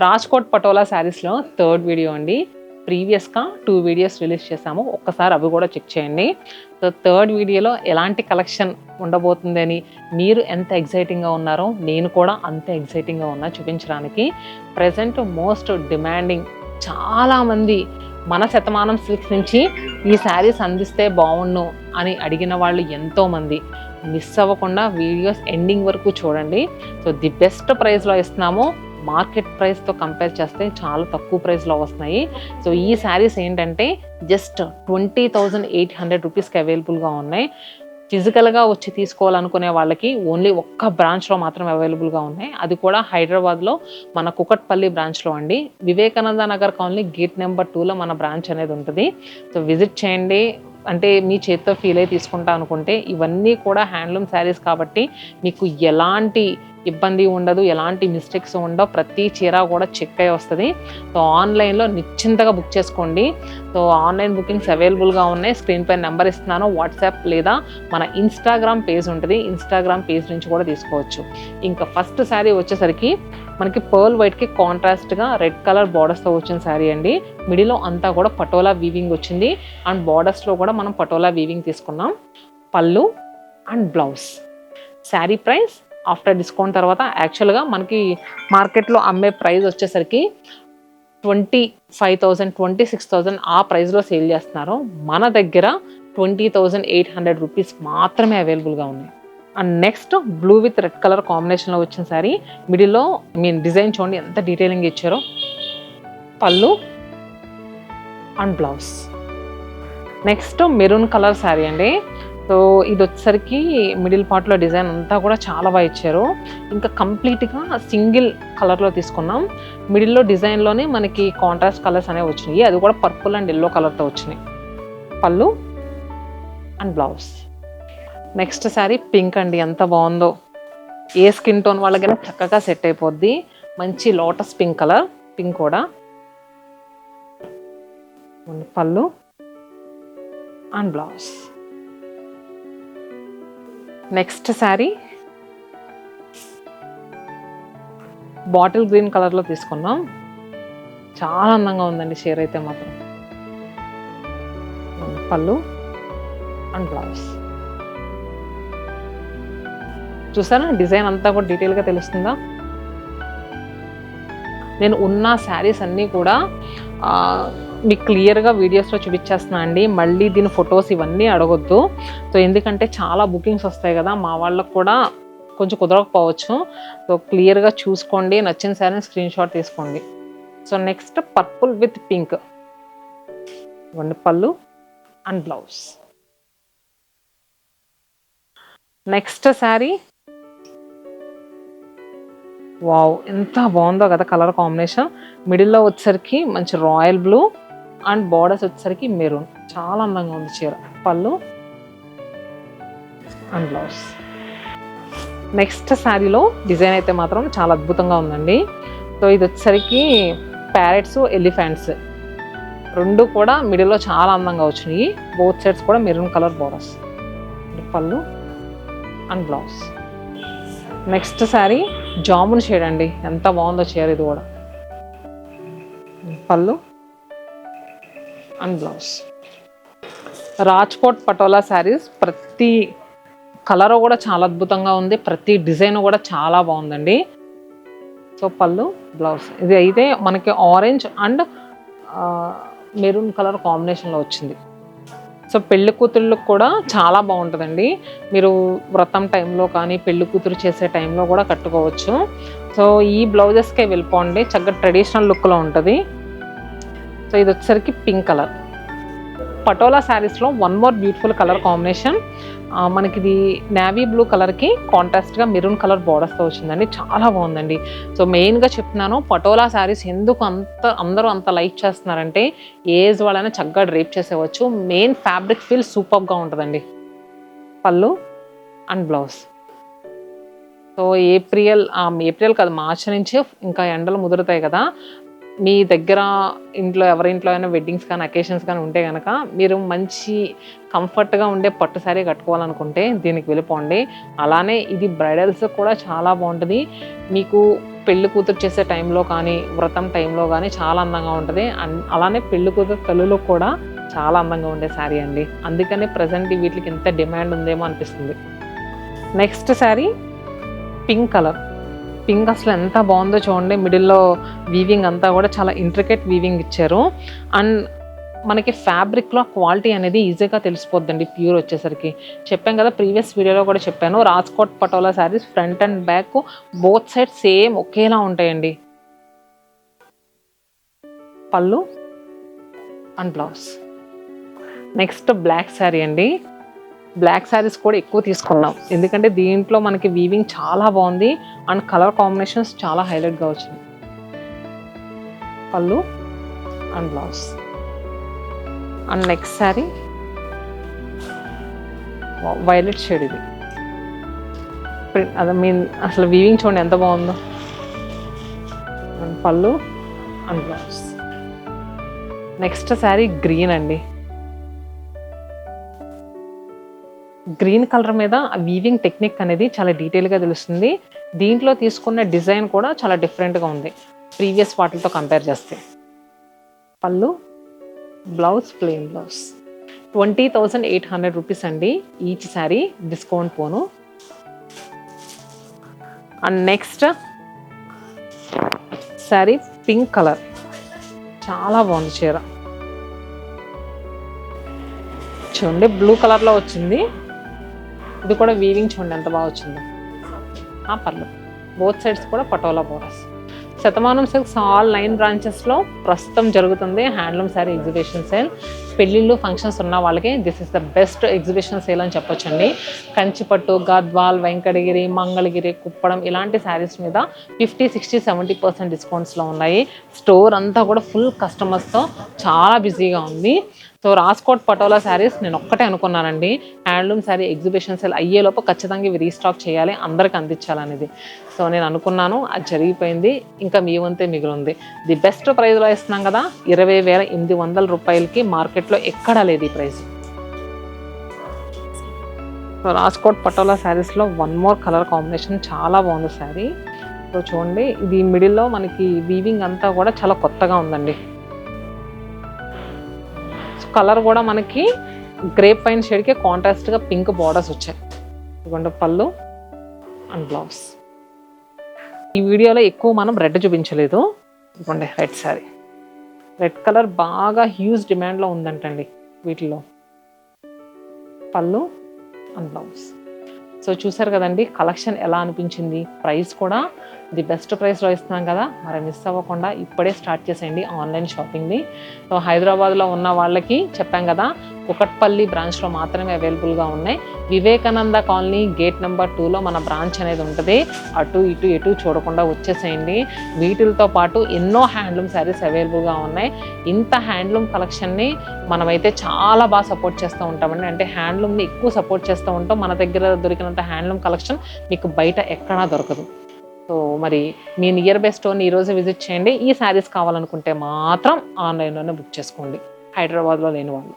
రాజ్కోట్ పటోలా శారీస్లో third video అండి. ప్రీవియస్గా 2 వీడియోస్ రిలీజ్ చేశాము, ఒక్కసారి అవి కూడా చెక్ చేయండి. సో థర్డ్ వీడియోలో ఎలాంటి కలెక్షన్ ఉండబోతుందని మీరు ఎంత ఎగ్జైటింగ్గా ఉన్నారో నేను కూడా అంతే ఎగ్జైటింగ్గా ఉన్నా చూపించడానికి. ప్రజెంట్ మోస్ట్ డిమాండింగ్ చాలామంది మన శతమానం సిల్క్స్ నుంచి ఈ శారీస్ అందిస్తే బాగుండు అని అడిగిన వాళ్ళు ఎంతోమంది. మిస్ అవ్వకుండా వీడియోస్ ఎండింగ్ వరకు చూడండి. సో ది బెస్ట్ ప్రైస్లో ఇస్తున్నాము. మార్కెట్ ప్రైస్తో కంపేర్ చేస్తే చాలా తక్కువ ప్రైస్లో వస్తున్నాయి. సో ఈ శారీస్ ఏంటంటే జస్ట్ 20,800 రూపీస్కి అవైలబుల్గా ఉన్నాయి. ఫిజికల్గా వచ్చి తీసుకోవాలనుకునే వాళ్ళకి ఓన్లీ ఒక్క బ్రాంచ్లో మాత్రం అవైలబుల్గా ఉన్నాయి. అది కూడా హైదరాబాద్లో మన కుకట్పల్లి బ్రాంచ్లో అండి. Vivekananda Nagar colony gate number 2లో మన బ్రాంచ్ అనేది ఉంటుంది. సో విజిట్ చేయండి. అంటే మీ చేతితో ఫీల్ అయి తీసుకుంటా అనుకుంటే ఇవన్నీ కూడా హ్యాండ్లూమ్ శారీస్ కాబట్టి మీకు ఎలాంటి ఇబ్బంది ఉండదు, ఎలాంటి మిస్టేక్స్ ఉండవు. ప్రతి చీర కూడా చెక్ అయి వస్తుంది. సో ఆన్లైన్లో నిశ్చింతగా బుక్ చేసుకోండి. సో ఆన్లైన్ బుకింగ్స్ అవైలబుల్గా ఉన్నాయి. స్క్రీన్ పైన నెంబర్ ఇస్తున్నాను. వాట్సాప్ లేదా మన ఇన్స్టాగ్రామ్ పేజ్ ఉంటుంది, ఇన్స్టాగ్రామ్ పేజ్ నుంచి కూడా తీసుకోవచ్చు. ఇంకా ఫస్ట్ శారీ వచ్చేసరికి మనకి పర్ల్ వైట్కి కాంట్రాస్ట్గా రెడ్ కలర్ బార్డర్స్తో వచ్చిన శారీ అండి. మిడిల్లో అంతా కూడా పటోలా వీవింగ్ వచ్చింది అండ్ బార్డర్స్లో కూడా మనం పటోలా వీవింగ్ తీసుకున్నాం. పళ్ళు and blouse. Sari price after discount తర్వాత యాక్చువల్గా మనకి మార్కెట్లో అమ్మే ప్రైస్ వచ్చేసరికి 25,000 26,000 ఆ ప్రైస్లో సేల్ చేస్తున్నారు. మన దగ్గర 20,800 రూపీస్ మాత్రమే అవైలబుల్గా ఉన్నాయి. And next blue with red colour కాంబినేషన్లో వచ్చిన శారీ. మిడిల్లో డిజైన్ చూడండి ఎంత డీటెయిలింగ్ ఇచ్చారో. పళ్ళు and blouse. Next maroon colour sari అండి. సో ఇది వచ్చేసరికి మిడిల్ పార్ట్లో డిజైన్ అంతా కూడా చాలా బాగా ఇచ్చారు. ఇంకా కంప్లీట్గా సింగిల్ కలర్లో తీసుకున్నాం. మిడిల్లో డిజైన్లోనే మనకి కాంట్రాస్ట్ కలర్స్ అనేవి వచ్చినాయి. అది కూడా పర్పుల్ అండ్ ఎల్లో కలర్తో వచ్చినాయి. పళ్ళు and blouse. Next sari pink అండి. ఎంత బాగుందో. ఏ స్కిన్ టోన్ వాళ్ళకైనా చక్కగా సెట్ అయిపోద్ది. మంచి లోటస్ పింక్ కలర్. పింక్ కూడా. పళ్ళు and blouse. Next sari bottle green కలర్లో తీసుకున్నాం. చాలా అందంగా ఉందండి చీర అయితే మాత్రం. పళ్ళు అండ్ బ్లౌజ్. చూసారా డిజైన్ అంతా కూడా డీటెయిల్గా తెలుస్తుందా? నేను ఉన్న శారీస్ అన్నీ కూడా మీకు క్లియర్గా వీడియోస్లో చూపించేస్తున్నా అండి. మళ్ళీ దీని ఫొటోస్ ఇవన్నీ అడగొద్దు. సో ఎందుకంటే చాలా బుకింగ్స్ వస్తాయి కదా, మా వాళ్ళకు కూడా కొంచెం కుదరకపోవచ్చు. సో క్లియర్గా చూసుకోండి. నచ్చిన శారీని స్క్రీన్ షాట్ తీసుకోండి. So next purple with pink. Pallu and blouse. Next sari wow ఎంత బాగుందో కదా కలర్ కాంబినేషన్. మిడిల్లో వచ్చేసరికి మంచి రాయల్ బ్లూ అండ్ బార్డర్స్ వచ్చేసరికి మెరూన్. చాలా అందంగా ఉంది చీర. Pallu and blouse. నెక్స్ట్ శారీలో డిజైన్ అయితే మాత్రం చాలా అద్భుతంగా ఉందండి. సో ఇది వచ్చేసరికి ప్యారెట్స్ ఎలిఫెంట్స్ రెండు కూడా మిడిల్లో చాలా అందంగా వచ్చినాయి. బోత్ సైడ్స్ కూడా మెరూన్ కలర్ బార్డర్స్. పళ్ళు and blouse. Next sari jamun shade అండి. ఎంత బాగుందో చీర ఇది కూడా. పళ్ళు అండ్ బ్లౌజ్. రాజ్కోట్ పటోలా శారీస్ ప్రతి కలర్ కూడా చాలా అద్భుతంగా ఉంది. ప్రతి డిజైన్ కూడా చాలా బాగుందండి. సో పళ్ళు బ్లౌజ్. ఇది అయితే మనకి ఆరెంజ్ అండ్ మెరూన్ కలర్ కాంబినేషన్లో వచ్చింది. సో పెళ్లి కూతుళ్ళకు కూడా చాలా బాగుంటుందండి. మీరు వ్రతం టైంలో కానీ పెళ్లి కూతురు చేసే టైంలో కూడా కట్టుకోవచ్చు. సో ఈ బ్లౌజెస్కే వెళ్ళిపోండి, చక్కగా ట్రెడిషనల్ లుక్లో ఉంటుంది. సో ఇది వచ్చేసరికి పింక్ కలర్. పటోలా శారీస్లో one more beautiful colour combination. మనకి ఇది నేవీ బ్లూ కలర్కి కాంట్రాస్ట్గా మెరూన్ కలర్ బార్డర్స్తో వచ్చిందండి. చాలా బాగుందండి. సో మెయిన్గా చెప్తున్నాను, పటోలా శారీస్ ఎందుకు అందరూ అంత లైక్ చేస్తున్నారంటే ఏజ్ వాళ్ళైనా చక్కగా డ్రేప్ చేసేవచ్చు. మెయిన్ ఫ్యాబ్రిక్ ఫీల్ సూపర్గా ఉంటుందండి. పళ్ళు అండ్ బ్లౌజ్. సో ఏప్రిల్ కాదు, మార్చి నుంచి ఇంకా ఎండలు ముదురుతాయి కదా. మీ దగ్గర ఇంట్లో ఎవరింట్లో అయినా వెడ్డింగ్స్ కానీ అకేషన్స్ కానీ ఉంటే కనుక మీరు మంచి కంఫర్ట్గా ఉండే పట్టు శారీ కట్టుకోవాలనుకుంటే దీనికి వెళ్ళిపోండి. అలానే ఇది బ్రైడల్స్ కూడా చాలా బాగుంటుంది. మీకు పెళ్లి కూతురు చేసే టైంలో కానీ వ్రతం టైంలో కానీ చాలా అందంగా ఉంటుంది. అలానే పెళ్లి కూతురు తల్లులో కూడా చాలా అందంగా ఉండే శారీ అండి. అందుకనే ప్రజెంట్ వీటికి ఎంత డిమాండ్ ఉందేమో అనిపిస్తుంది. Next sari pink colour. Pink అసలు ఎంత బాగుందో చూడండి. మిడిల్లో వీవింగ్ అంతా కూడా చాలా ఇంట్రికేట్ వీవింగ్ ఇచ్చారు. అండ్ మనకి ఫ్యాబ్రిక్లో క్వాలిటీ అనేది ఈజీగా తెలిసిపోద్దండి ప్యూర్ వచ్చేసరికి. చెప్పాను కదా, ప్రీవియస్ వీడియోలో కూడా చెప్పాను, Rajkot Patola saris front and back both side same ఒకేలా ఉంటాయండి. Pallu and blouse. Next black sari అండి. బ్లాక్ శారీస్ కూడా ఎక్కువ తీసుకున్నాం ఎందుకంటే దీంట్లో మనకి వీవింగ్ చాలా బాగుంది అండ్ కలర్ కాంబినేషన్స్ చాలా హైలైట్గా వచ్చింది. పళ్ళు and blouse. And next sari violet shade. ఇది అదే మీన్ అసలు వీవింగ్ చూడండి ఎంత బాగుందో. అండ్ పళ్ళు and blouse. Next sari green అండి. గ్రీన్ కలర్ మీద వీవింగ్ టెక్నిక్ అనేది చాలా డీటెయిల్గా తెలుస్తుంది. దీంట్లో తీసుకున్న డిజైన్ కూడా చాలా డిఫరెంట్గా ఉంది ప్రీవియస్ వాటితో కంపేర్ చేస్తే. పళ్ళు బ్లౌజ్ ప్లెయిన్ బ్లౌజ్. 20,800 రూపీస్ అండి each sari, discount phone. And next sari pink colour, చాలా బాగుంది చీర చూడండి. బ్లూ కలర్లో వచ్చింది. ఇది కూడా వీవింగ్ చూడండి ఎంత బాగా వచ్చిందో. పర్లేదు. బోత్ సైడ్స్ కూడా patola borders. Shatamanam silks all 9 బ్రాంచెస్లో ప్రస్తుతం జరుగుతుంది హ్యాండ్లూమ్ శారీ ఎగ్జిబిషన్ సేల్. పెళ్ళిళ్ళు ఫంక్షన్స్ ఉన్న వాళ్ళకి this is the best exhibition sale అని చెప్పొచ్చండి. కంచిపట్టు, గద్వాల్, వెంకటగిరి, మంగళగిరి, కుప్పడం ఇలాంటి శారీస్ మీద 50, 60, 70% డిస్కౌంట్స్లో ఉన్నాయి. స్టోర్ అంతా కూడా ఫుల్ కస్టమర్స్తో చాలా బిజీగా ఉంది. సో రాజ్కోట్ పటోలా శారీస్ నేను ఒక్కటే అనుకున్నానండి, హ్యాండ్లూమ్ శారీ ఎగ్జిబిషన్ సేల్ అయ్యేలోపు ఖచ్చితంగా ఇవి రీస్టాక్ చేయాలి, అందరికి అందించాలనేది. సో నేను అనుకున్నాను, అది జరిగిపోయింది. ఇంకా మీ వంతే మిగిలింది. ది బెస్ట్ ప్రైస్లో ఇస్తున్నాం కదా, 20,800 రూపాయలకి మార్కెట్లో ఎక్కడా లేదు ఈ ప్రైస్. సో రాజ్కోట్ పటోలా శారీస్లో వన్ మోర్ కలర్ కాంబినేషన్ చాలా బాగుంది శారీ. సో చూడండి, ఇది మిడిల్లో మనకి వీవింగ్ అంతా కూడా చాలా కొత్తగా ఉందండి. కలర్ కూడా మనకి గ్రేప్ పైన్ షేడ్కి కాంట్రాస్ట్గా పింక్ బార్డర్స్ వచ్చాయి. ఇదిగోండి పళ్ళు అండ్ బ్లౌజ్. ఈ వీడియోలో ఎక్కువ మనం రెడ్ చూపించలేదు. ఇదిగోండి రెడ్ శారీ. రెడ్ కలర్ బాగా హ్యూజ్ డిమాండ్లో ఉందంటండి వీటిలో. పళ్ళు అండ్ బ్లౌజ్. సో చూసారు కదండి కలెక్షన్ ఎలా అనిపించింది. ప్రైస్ కూడా ది బెస్ట్ ప్రైస్లో ఇస్తున్నాం కదా, మరి మిస్ అవ్వకుండా ఇప్పుడే స్టార్ట్ చేసేయండి ఆన్లైన్ షాపింగ్ని. సో హైదరాబాద్లో ఉన్న వాళ్ళకి చెప్పాం కదా, కుకట్పల్లి బ్రాంచ్లో మాత్రమే అవైలబుల్గా ఉన్నాయి. వివేకానంద కాలనీ గేట్ నెంబర్ 2లో మన బ్రాంచ్ అనేది ఉంటుంది. అటు ఇటు ఎటు చూడకుండా వచ్చేసేయండి. వీటితో పాటు ఎన్నో హ్యాండ్లూమ్ శారీస్ అవైలబుల్గా ఉన్నాయి. ఇంత హ్యాండ్లూమ్ కలెక్షన్ని మనమైతే చాలా బాగా సపోర్ట్ చేస్తూ ఉంటామండి. అంటే హ్యాండ్లూమ్ని ఎక్కువ సపోర్ట్ చేస్తూ ఉంటాం. మన దగ్గర దొరికినంత హ్యాండ్లూమ్ కలెక్షన్ మీకు బయట ఎక్కడా దొరకదు. సో మరి మీ నియర్ బై స్టోర్ని ఈరోజు విజిట్ చేయండి. ఈ శారీస్ కావాలనుకుంటే మాత్రం ఆన్లైన్లోనే బుక్ చేసుకోండి, హైదరాబాద్లో లేని వాళ్ళు.